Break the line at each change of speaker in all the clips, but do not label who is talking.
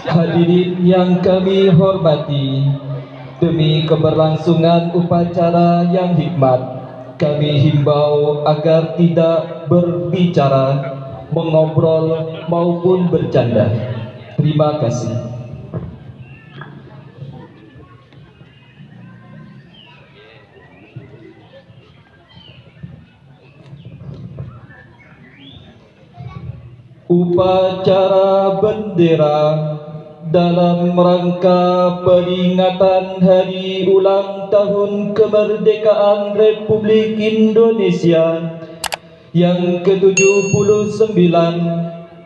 Hadirin yang kami hormati, demi keberlangsungan upacara yang hikmat, kami himbau agar tidak berbicara, mengobrol maupun bercanda. Terima kasih. Upacara bendera dalam rangka peringatan Hari Ulang Tahun Kemerdekaan Republik Indonesia yang ke-79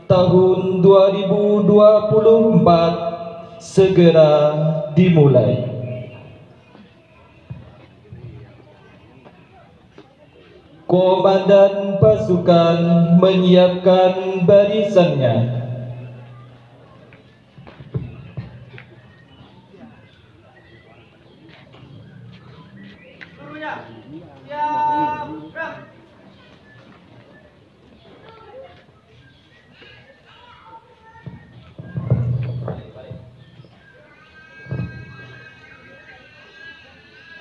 tahun 2024 segera dimulai. Komandan pasukan menyiapkan barisannya.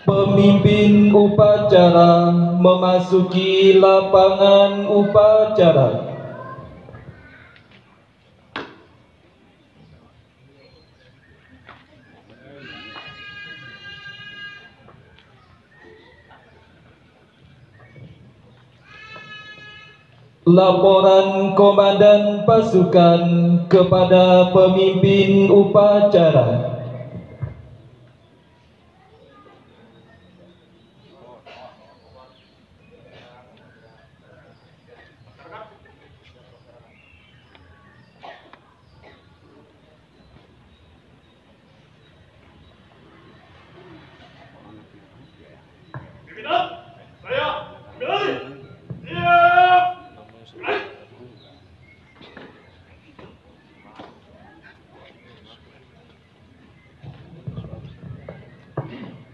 Pemimpin upacara memasuki lapangan upacara. Laporan komandan pasukan kepada pemimpin upacara.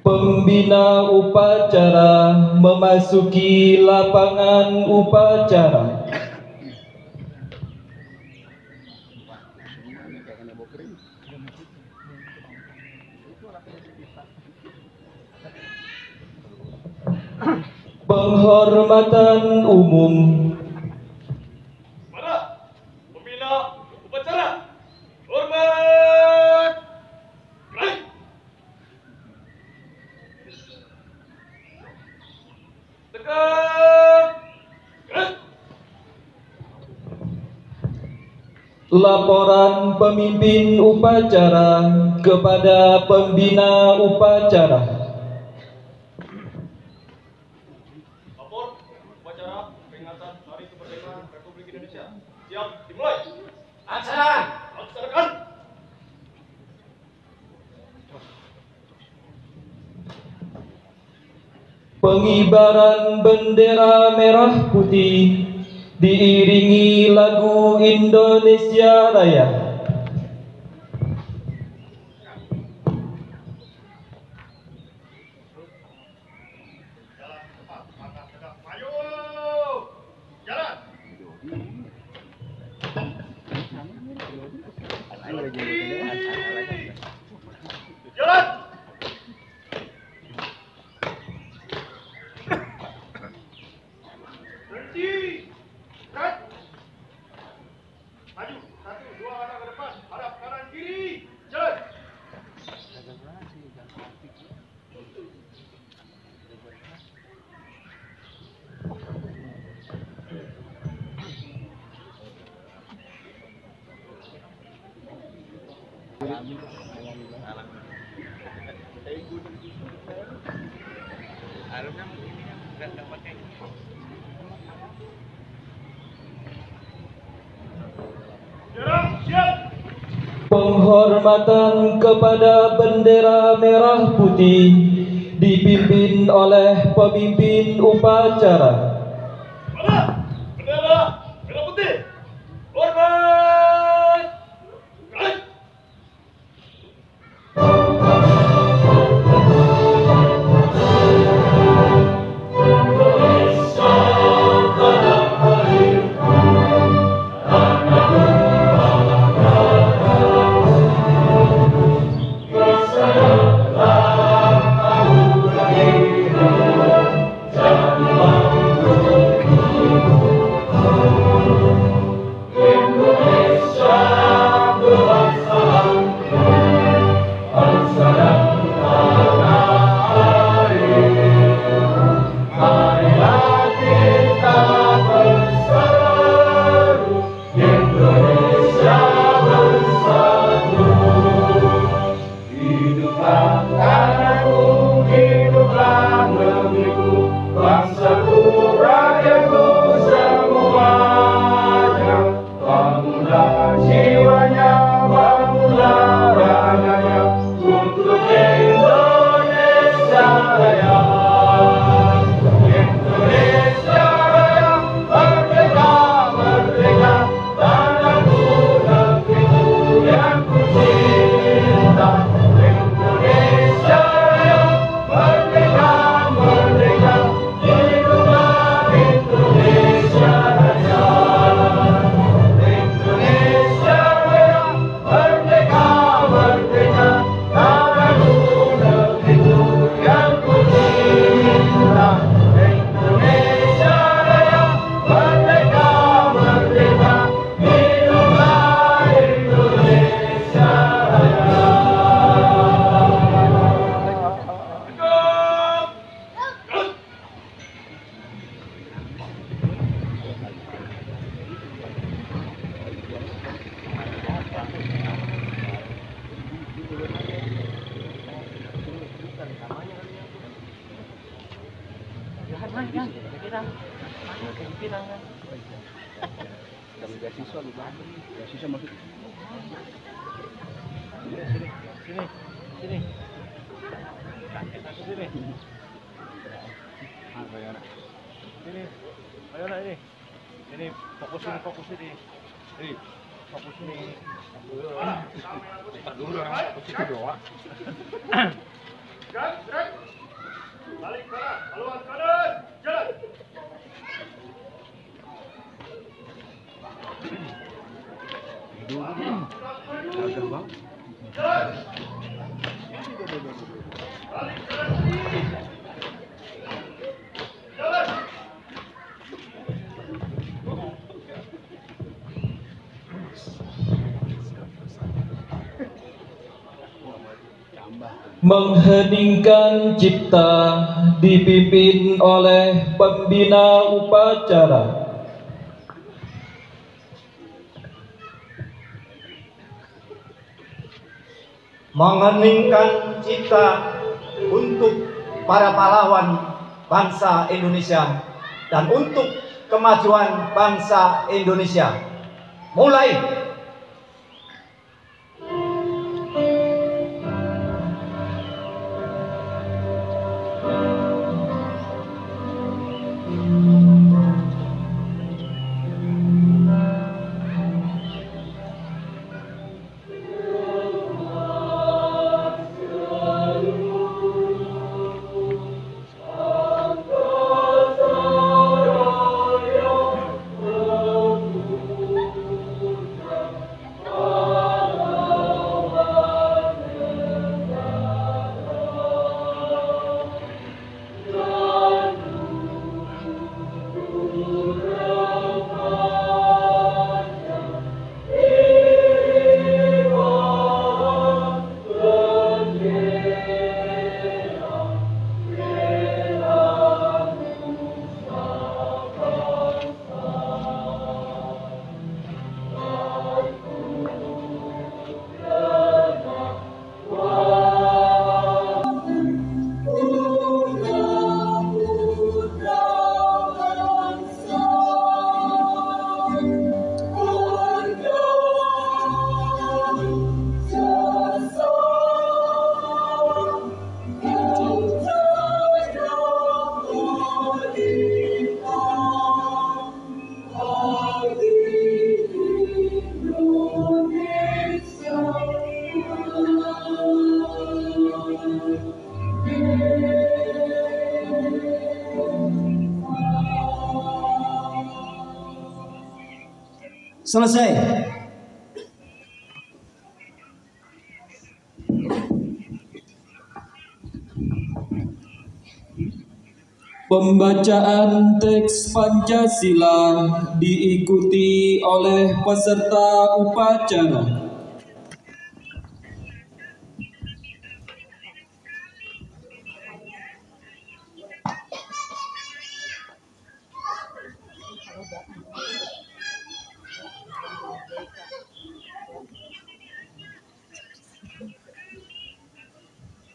Pembina upacara memasuki lapangan upacara. Penghormatan umum.
Mana pembina upacara? Hormat. Baik. Tegak. Baik.
Laporan pemimpin upacara kepada pembina upacara.
Lapor upacara peringatan Hari Kemerdekaan Republik Indonesia. Siap dimulai. Laksanakan.
Pengibaran bendera merah putih diiringi lagu Indonesia Raya.
Ayo. Jalan. Jalan. Berhenti. Gerak. Maju. 1, 2 langkah ke depan. Hadap kanan kiri. Jalan. Gerak. Siap.
Penghormatan kepada bendera merah putih dipimpin oleh pemimpin upacara.
Mana? Bendera merah putih. Hormat. Baik. Indonesia tanah airku, tanah jiwanya, bangunlah raganya untuk Indonesia Raya. Indonesia Raya, merdeka, merdeka, tanahku negeriku yang ku cinta. Indonesia Raya, merdeka, merdeka, hiduplah Indonesia Raya. Indonesia Raya, merdeka, merdeka, tanahku negeriku yang ku cinta. Indonesia Raya, merdeka, merdeka, hiduplah Indonesia Raya.
Ayo nak ini. Ini fokus ini. Fokus ini. Tak dulu orang fokus itu doang.
Gerak. Balik kanan, haluan kanan, jalan. Jalan. Balik kanan kiri. Jalan.
Mengheningkan cipta dipimpin oleh pembina upacara.
Mengheningkan cipta untuk para pahlawan bangsa Indonesia dan untuk kemajuan bangsa Indonesia. Mulai.
Selesai.
Pembacaan teks Pancasila diikuti oleh peserta upacara.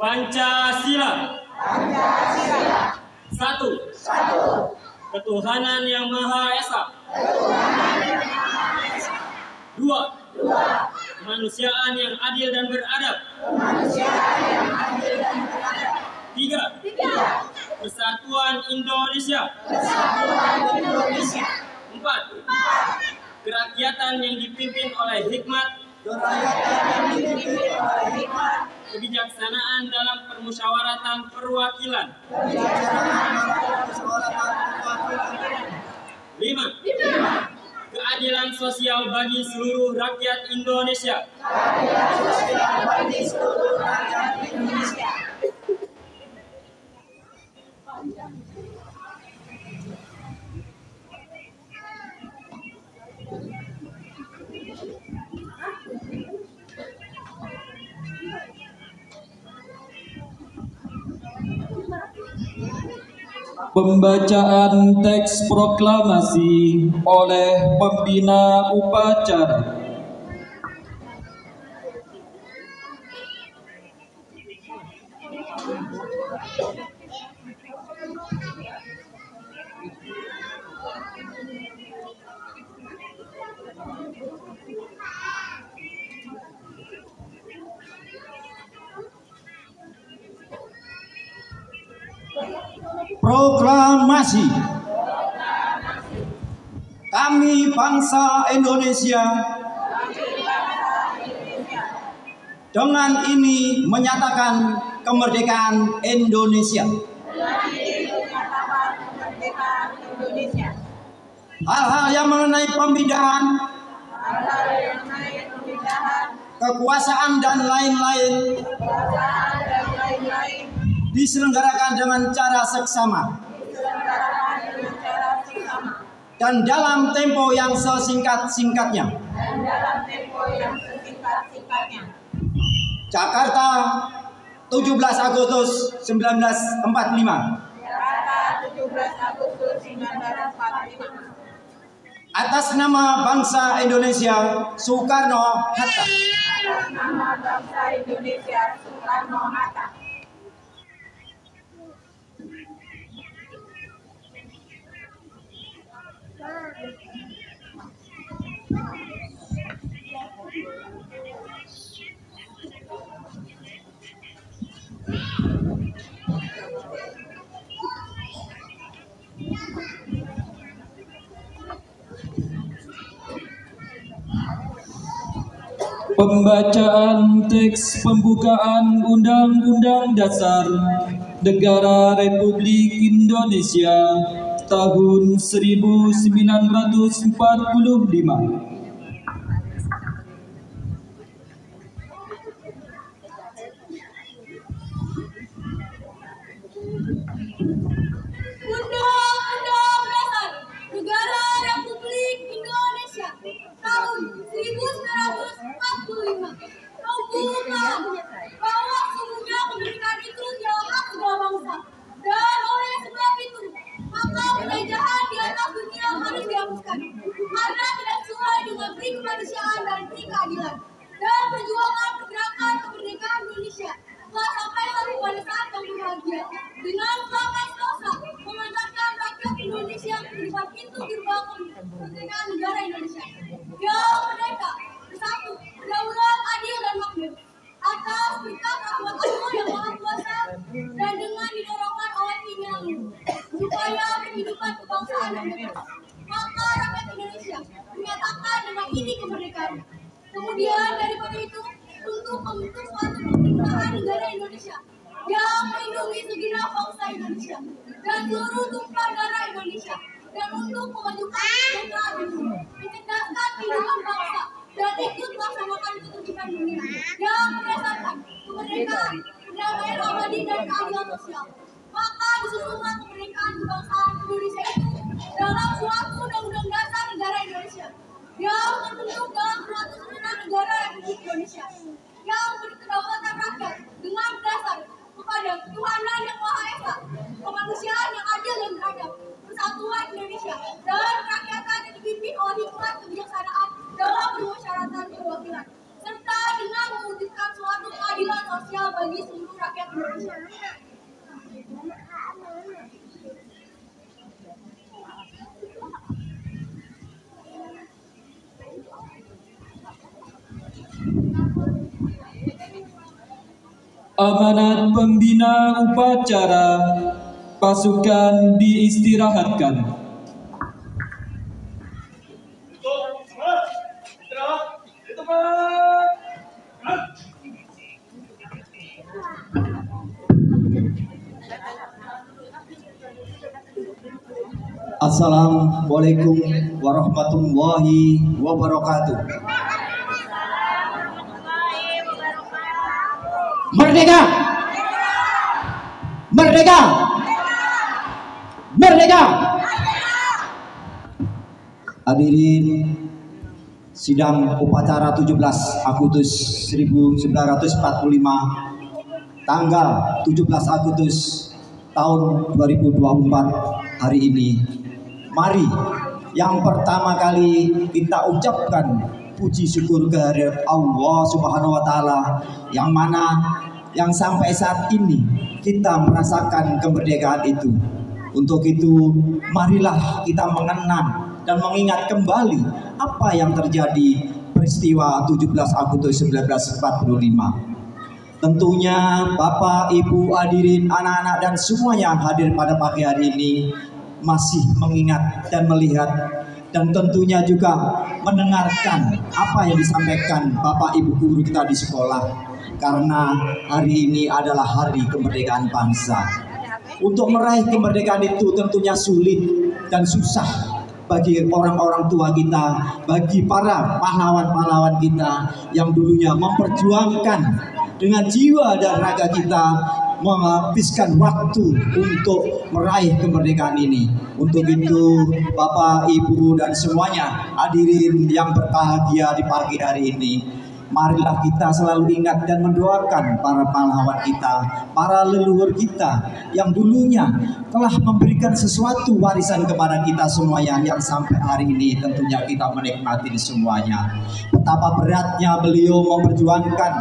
Pancasila. Satu. Ketuhanan yang Maha Esa. Dua.
Kemanusiaan yang adil dan beradab. 3. Persatuan Indonesia. 4. Kerakyatan yang dipimpin oleh hikmat. Kebijaksanaan dalam permusyawaratan perwakilan. 5. Keadilan sosial bagi seluruh rakyat Indonesia.
Pembacaan teks proklamasi oleh pembina upacara.
Proklamasi. Kami bangsa Indonesia dengan ini menyatakan kemerdekaan Indonesia. Hal-hal yang mengenai pemindahan, kekuasaan dan lain-lain diselenggarakan dengan cara seksama dan dalam tempo yang sesingkat-singkatnya. Jakarta, 17 Agustus 1945. Atas nama bangsa Indonesia, Soekarno-Hatta.
Pembacaan teks pembukaan Undang-Undang Dasar Negara Republik Indonesia tahun 1945.
Undang-Undang Dasar Negara Republik Indonesia tahun 1945 membuka bahwa sesungguhnya kemerdekaan itu adalah hak segala bangsa, dan oleh sebab itu maka penjajahan di atas dunia harus dihapuskan karena tidak sesuai dengan pri kemanusiaan dan pri keadilan, dan perjuangan pergerakan kemerdekaan Indonesia telah sampai pada saat yang berbahagia dengan semangat dosa mengantarkan rakyat Indonesia ke depan pintu gerbang kemerdekaan negara Indonesia yang merdeka, bersatu, berdaulat, adil dan makmur atas berkat rahmat Allah yang Maha Kuasa, dan dengan didorongkan oleh keinginanmu supaya kehidupan kebangsaan dan bebas, maka rakyat Indonesia menyatakan dengan ini kemerdekaan. Kemudian daripada itu, untuk membentuk suatu pemerintahan negara Indonesia yang melindungi segenap bangsa Indonesia dan seluruh tumpah darah Indonesia, dan untuk memajukan kesejahteraan hidup, mencerdaskan kehidupan bangsa, dan ikut melaksanakan ketertiban dunia yang berdasarkan kemerdekaan, perdamaian abadi dan keadilan sosial. Maka disusunlah kemerdekaan kebangsaan Indonesia itu dalam suatu undang-undang dasar negara Indonesia yang terbentuk dalam peraturan negara Republik Indonesia yang berkedaulatan rakyat dengan dasar kepada ketuhanan yang Maha Esa, kemanusiaan yang adil dan beradab, persatuan Indonesia, dan kerakyatan yang dipimpin oleh hikmat kebijaksanaan dalam permusyawaratan perwakilan, serta dengan mewujudkan suatu keadilan sosial bagi seluruh rakyat Indonesia.
Amanat pembina upacara, pasukan diistirahatkan.
Assalamualaikum warahmatullahi wabarakatuh. Merdeka! Merdeka! Merdeka! Hadirin sidang upacara 17 Agustus 1945 tanggal 17 Agustus tahun 2024 hari ini. Mari yang pertama kali kita ucapkan puji syukur kehadirat Allah Subhanahu wa taala yang sampai saat ini kita merasakan kemerdekaan itu. Untuk itu marilah kita mengenang dan mengingat kembali apa yang terjadi peristiwa 17 Agustus 1945. Tentunya Bapak, Ibu, hadirin, anak-anak dan semua yang hadir pada pagi hari ini masih mengingat dan melihat dan tentunya juga mendengarkan apa yang disampaikan Bapak Ibu guru kita di sekolah, karena hari ini adalah hari kemerdekaan bangsa. Untuk meraih kemerdekaan itu tentunya sulit dan susah bagi orang-orang tua kita, bagi para pahlawan-pahlawan kita yang dulunya memperjuangkan dengan jiwa dan raga kita, menghabiskan waktu untuk meraih kemerdekaan ini. Untuk itu Bapak, Ibu dan semuanya hadirin yang berbahagia di pagi hari ini, marilah kita selalu ingat dan mendoakan para pahlawan kita, para leluhur kita yang dulunya telah memberikan sesuatu warisan kepada kita semuanya, yang sampai hari ini tentunya kita menikmati semuanya. Betapa beratnya beliau memperjuangkan,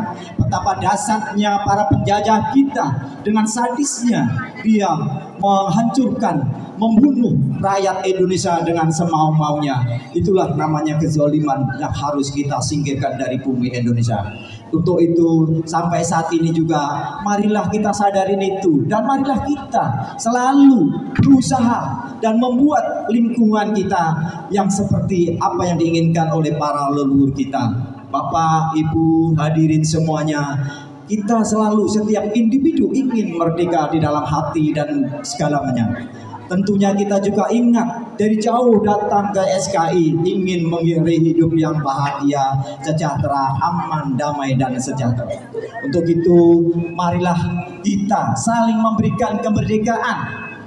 betapa dahsyatnya para penjajah kita dengan sadisnya dia menghancurkan, membunuh rakyat Indonesia dengan semau-maunya. Itulah namanya kezaliman yang harus kita singkirkan dari bumi Indonesia. Untuk itu sampai saat ini juga marilah kita sadarin itu, dan marilah kita selalu berusaha dan membuat lingkungan kita yang seperti apa yang diinginkan oleh para leluhur kita. Bapak, Ibu, hadirin semuanya, kita selalu, setiap individu ingin merdeka di dalam hati dan segalanya. Tentunya kita juga ingat dari jauh datang ke SKI ingin mengakhiri hidup yang bahagia, sejahtera, aman, damai dan sejahtera. Untuk itu marilah kita saling memberikan kemerdekaan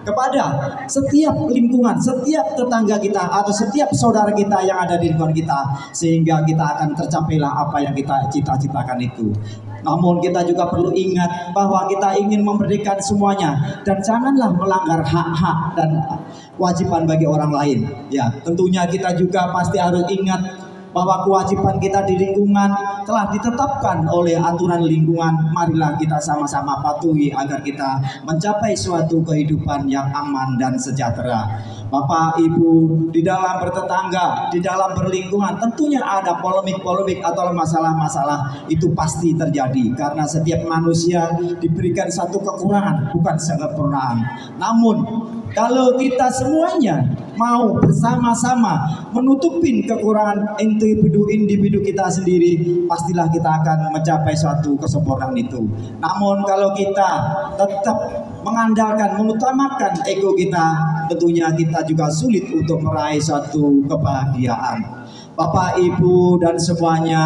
kepada setiap lingkungan, setiap tetangga kita atau setiap saudara kita yang ada di lingkungan kita, sehingga kita akan tercapailah apa yang kita cita-citakan itu. Namun kita juga perlu ingat bahwa kita ingin memerdekakan semuanya, dan janganlah melanggar hak-hak dan kewajiban bagi orang lain. Ya, tentunya kita juga pasti harus ingat bahwa kewajiban kita di lingkungan telah ditetapkan oleh aturan lingkungan. Marilah kita sama-sama patuhi agar kita mencapai suatu kehidupan yang aman dan sejahtera. Bapak, Ibu, di dalam bertetangga, di dalam berlingkungan tentunya ada polemik-polemik atau masalah-masalah, itu pasti terjadi karena setiap manusia diberikan satu kekurangan, bukan kesempurnaan. Namun kalau kita semuanya mau bersama-sama menutupin kekurangan individu kita sendiri, pastilah kita akan mencapai suatu kesempurnaan itu. Namun kalau kita tetap mengandalkan, mengutamakan ego kita, tentunya kita juga sulit untuk meraih suatu kebahagiaan. Bapak, Ibu dan semuanya,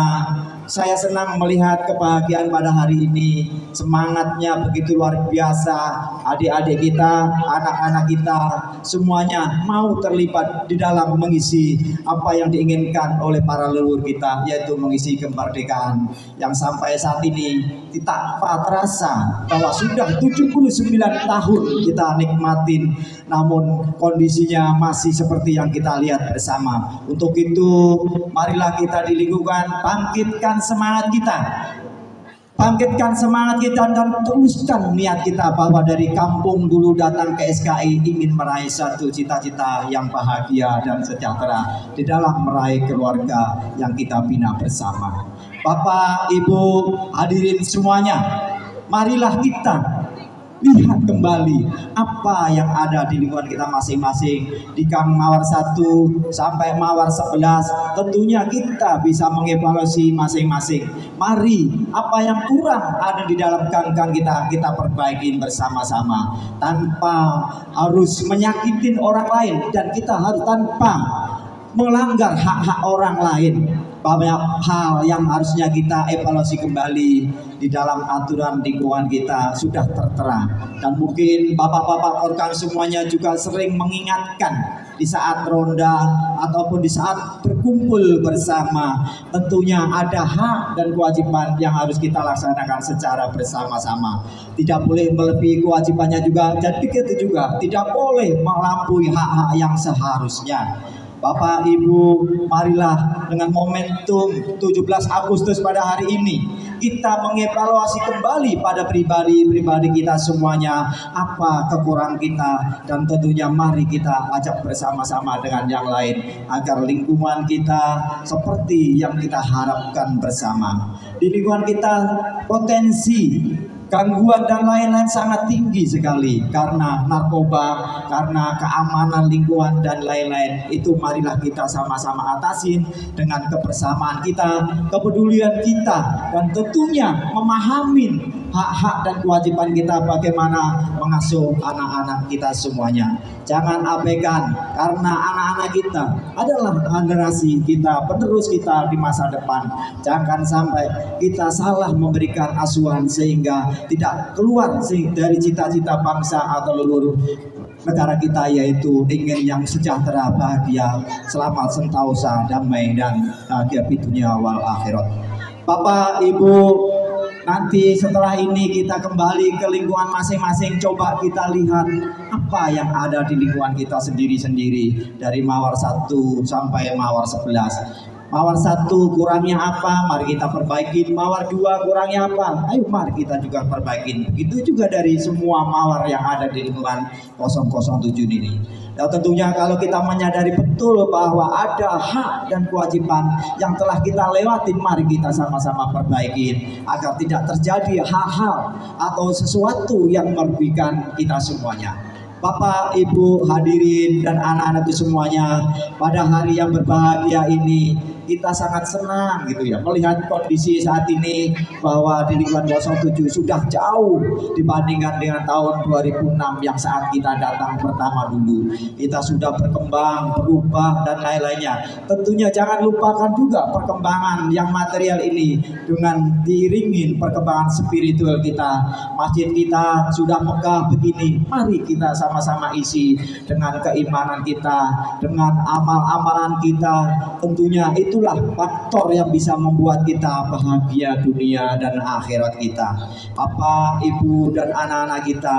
saya senang melihat kebahagiaan pada hari ini. Semangatnya begitu luar biasa. Adik-adik kita, anak-anak kita, semuanya mau terlibat di dalam mengisi apa yang diinginkan oleh para leluhur kita, yaitu mengisi kemerdekaan yang sampai saat ini kita terasa bahwa sudah 79 tahun kita nikmatin, namun kondisinya masih seperti yang kita lihat bersama. Untuk itu marilah kita di lingkungan bangkitkan semangat kita, dan teruskan niat kita bahwa dari kampung dulu datang ke SKI ingin meraih satu cita-cita yang bahagia dan sejahtera di dalam meraih keluarga yang kita bina bersama. Bapak, Ibu, hadirin semuanya, marilah kita lihat kembali apa yang ada di lingkungan kita masing-masing. Di Gang Mawar 1 sampai Mawar 11 tentunya kita bisa mengevaluasi masing-masing. Mari apa yang kurang ada di dalam gang-gang kita perbaiki bersama-sama tanpa harus menyakitin orang lain, dan kita harus tanpa melanggar hak-hak orang lain. Banyak hal yang harusnya kita evaluasi kembali di dalam aturan lingkungan kita sudah tertera, dan mungkin bapak-bapak Korkang semuanya juga sering mengingatkan di saat ronda ataupun di saat berkumpul bersama. Tentunya ada hak dan kewajiban yang harus kita laksanakan secara bersama-sama. Tidak boleh melebihi kewajibannya juga, dan begitu juga tidak boleh melampaui hak-hak yang seharusnya. Bapak Ibu, marilah dengan momentum 17 Agustus pada hari ini kita mengevaluasi kembali pada pribadi-pribadi kita semuanya, apa kekurangan kita, dan tentunya mari kita ajak bersama-sama dengan yang lain agar lingkungan kita seperti yang kita harapkan bersama. Di lingkungan kita potensi gangguan dan lain-lain sangat tinggi sekali karena narkoba, karena keamanan lingkungan dan lain-lain. Itu marilah kita sama-sama atasin dengan kebersamaan kita, kepedulian kita, dan tentunya memahami hak-hak dan kewajiban kita bagaimana mengasuh anak-anak kita semuanya. Jangan abaikan, karena anak-anak kita adalah generasi kita, penerus kita di masa depan. Jangan sampai kita salah memberikan asuhan sehingga tidak keluar dari cita-cita bangsa atau leluhur negara kita, yaitu ingin yang sejahtera, bahagia, selamat, sentosa, damai, dan bahagia di dunia wal akhirat. Bapak, Ibu, nanti setelah ini kita kembali ke lingkungan masing-masing. Coba kita lihat apa yang ada di lingkungan kita sendiri-sendiri, dari Mawar 1 sampai Mawar 11. Mawar 1 kurangnya apa? Mari kita perbaiki. Mawar 2 kurangnya apa? Ayo mari kita juga perbaiki. Begitu juga dari semua mawar yang ada di lingkungan 007 ini. Dan tentunya kalau kita menyadari betul bahwa ada hak dan kewajiban yang telah kita lewati, mari kita sama-sama perbaiki agar tidak terjadi hal-hal atau sesuatu yang merugikan kita semuanya. Bapak, Ibu, hadirin dan anak-anak itu semuanya, pada hari yang berbahagia ini kita sangat senang gitu ya melihat kondisi saat ini bahwa di lingkungan 07 sudah jauh dibandingkan dengan tahun 2006 yang saat kita datang pertama dulu. Kita sudah berkembang, berubah, dan lain-lainnya. Tentunya jangan lupakan juga perkembangan yang material ini dengan diiringin perkembangan spiritual kita. Masjid kita sudah megah begini, mari kita sama-sama isi dengan keimanan kita, dengan amal-amalan kita. Tentunya itulah faktor yang bisa membuat kita bahagia dunia dan akhirat kita. Bapak, Ibu, dan anak-anak kita,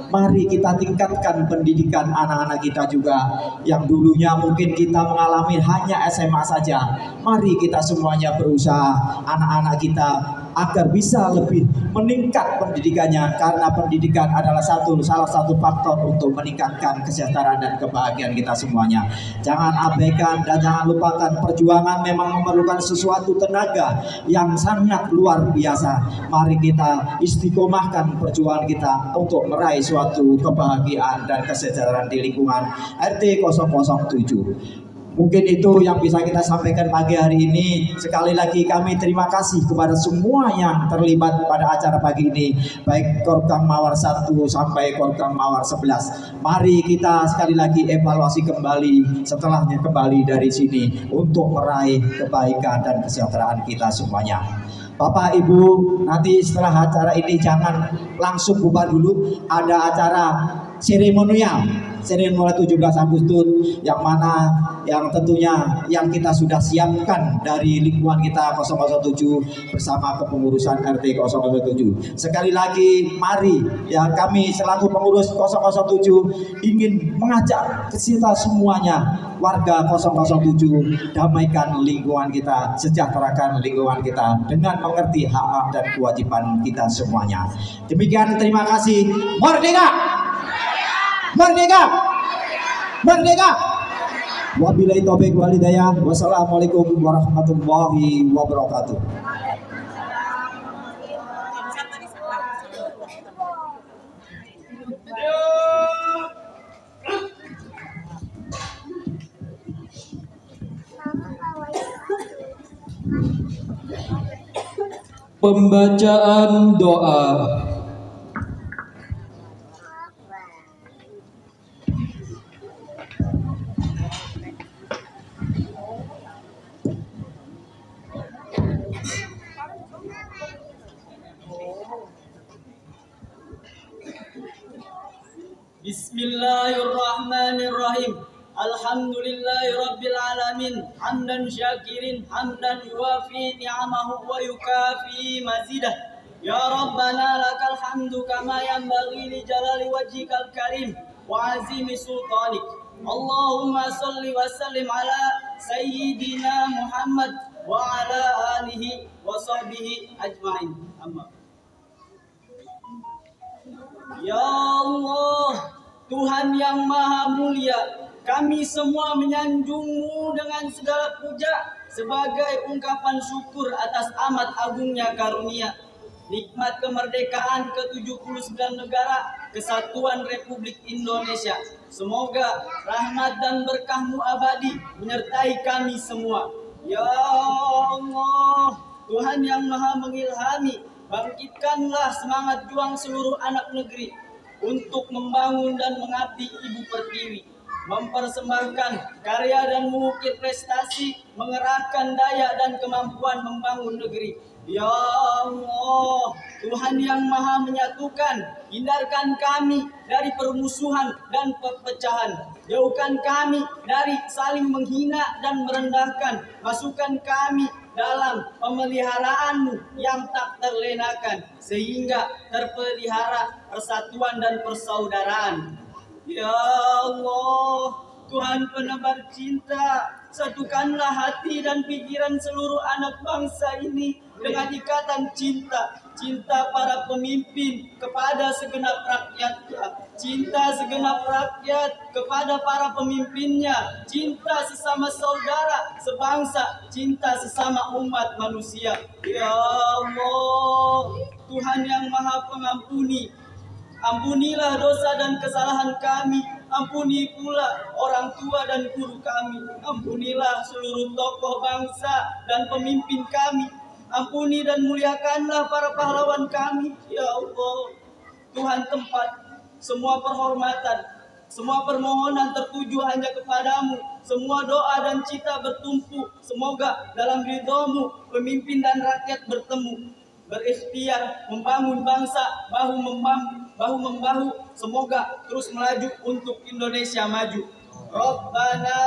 mari kita tingkatkan pendidikan anak-anak kita juga. Yang dulunya mungkin kita mengalami hanya SMA saja, mari kita semuanya berusaha anak-anak kita agar bisa lebih meningkat pendidikannya, karena pendidikan adalah salah satu faktor untuk meningkatkan kesejahteraan dan kebahagiaan kita semuanya. Jangan abaikan dan jangan lupakan, perjuangan memang memerlukan sesuatu tenaga yang sangat luar biasa. Mari kita istiqomahkan perjuangan kita untuk meraih suatu kebahagiaan dan kesejahteraan di lingkungan RT 007. Mungkin itu yang bisa kita sampaikan pagi hari ini. Sekali lagi kami terima kasih kepada semua yang terlibat pada acara pagi ini, baik Korkang Mawar 1 sampai Korkang Mawar 11. Mari kita sekali lagi evaluasi kembali setelahnya kembali dari sini untuk meraih kebaikan dan kesejahteraan kita semuanya. Bapak, Ibu, nanti setelah acara ini jangan langsung bubar dulu. Ada acara seremonial 17 Agustus yang mana yang tentunya yang kita sudah siapkan dari lingkungan kita 007 bersama kepengurusan RT 007. Sekali lagi mari ya, kami selaku pengurus 007 ingin mengajak kita semuanya, warga 007, damaikan lingkungan kita, sejahterakan lingkungan kita dengan mengerti hak-hak dan kewajiban kita semuanya. Demikian, terima kasih. Merdeka! Merdeka! Merdeka! Wabillahi taufiq wal hidayah. Wassalamualaikum warahmatullahi wabarakatuh.
Pembacaan doa.
Bismillahirrahmanirrahim. Alhamdulillahi rabbil alamin. Hamdan syakirin, hamdan yuwafi ni'amahu wa yukafi mazidah. Ya Rabbana lakal hamdu kama yanbaghi li jalali wajhikal karim wa azimi sultanik. Allahumma salli wa sallim ala sayyidina Muhammad wa ala alihi wa sahbihi ajma'in. Amma. Ya Allah, Tuhan yang maha mulia, kami semua menyanjung-Mu dengan segala puja sebagai ungkapan syukur atas amat agungnya karunia, nikmat kemerdekaan ke-79 negara Kesatuan Republik Indonesia. Semoga rahmat dan berkah-Mu abadi menyertai kami semua. Ya Allah, Tuhan yang maha mengilhami, bangkitkanlah semangat juang seluruh anak negeri untuk membangun dan mengabdi Ibu Pertiwi, mempersembahkan karya dan mengukir prestasi, mengerahkan daya dan kemampuan membangun negeri. Ya Allah, Tuhan yang maha menyatukan, hindarkan kami dari permusuhan dan perpecahan. Jauhkan kami dari saling menghina dan merendahkan. Masukkan kami dalam pemeliharaan-Mu yang tak terlenakan, sehingga terpelihara persatuan dan persaudaraan. Ya Allah, Tuhan penebar cinta, satukanlah hati dan pikiran seluruh anak bangsa ini dengan ikatan cinta. Cinta para pemimpin kepada segenap rakyatnya, cinta segenap rakyat kepada para pemimpinnya, cinta sesama saudara sebangsa, cinta sesama umat manusia. Ya Allah, Tuhan yang maha pengampuni, ampunilah dosa dan kesalahan kami. Ampuni pula orang tua dan guru kami. Ampunilah seluruh tokoh bangsa dan pemimpin kami. Ampuni dan muliakanlah para pahlawan kami. Ya Allah, Tuhan tempat semua perhormatan, semua permohonan tertuju hanya kepadamu. Semua doa dan cita bertumpu. Semoga dalam ridho-Mu pemimpin dan rakyat bertemu, berikhtiar membangun bangsa bahu membahu. Semoga terus melaju untuk Indonesia maju. Rabbana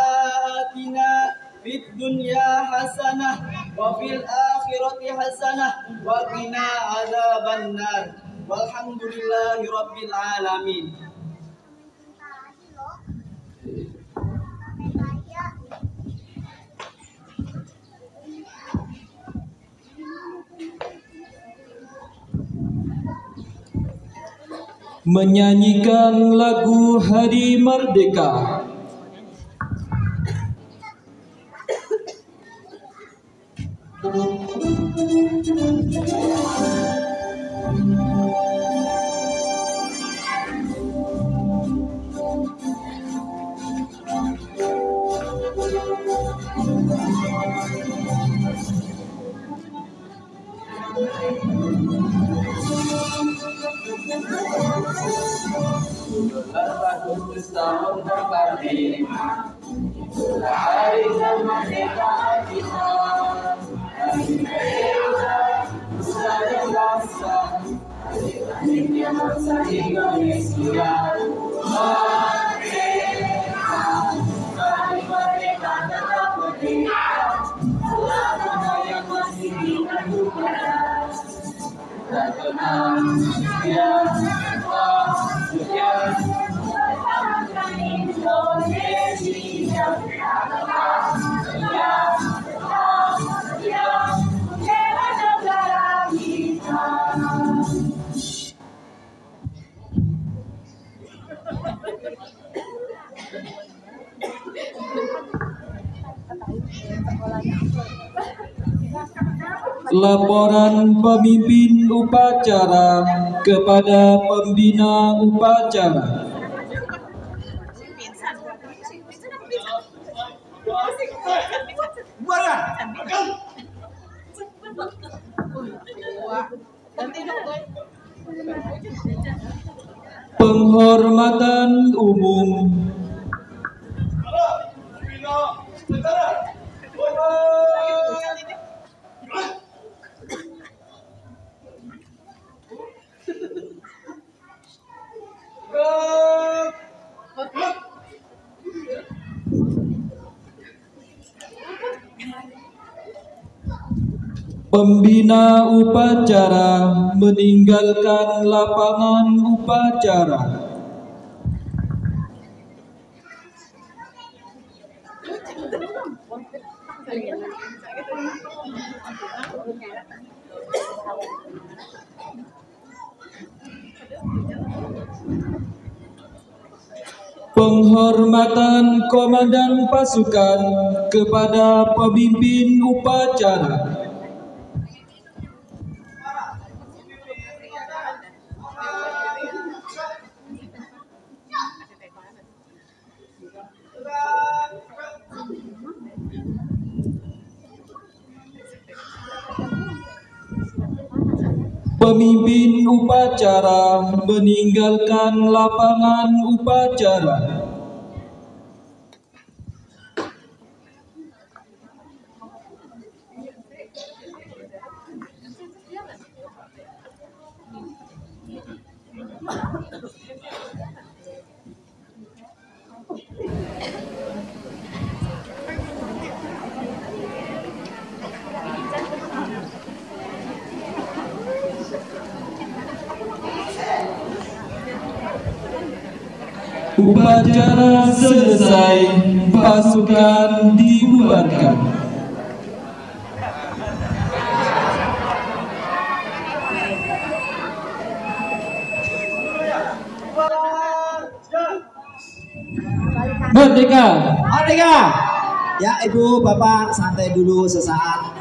atina fid dunya hasanah wa fil akhirati hasanah wa qina adzabannar. Walhamdulillahi rabbil alamin.
Menyanyikan lagu Hari Merdeka.
Tahun berbagi, itulah hari kemerdekaan kita. Hari merdeka, nusa dan bangsa, hari lahirnya bangsa Indonesia. Merdeka, hari merdeka tetap merdeka, selama yang masih dikandung pada. Dan tenang, ya, ya.
Laporan pemimpin upacara. kepada pembina upacara. Penghormatan umum. Pembina upacara meninggalkan lapangan upacara. Penghormatan komandan pasukan kepada pemimpin upacara. Pemimpin upacara meninggalkan lapangan upacara. Upacara selesai, pasukan dibubarkan. Merdeka!
Merdeka! Ya Ibu, Bapak santai dulu sesaat.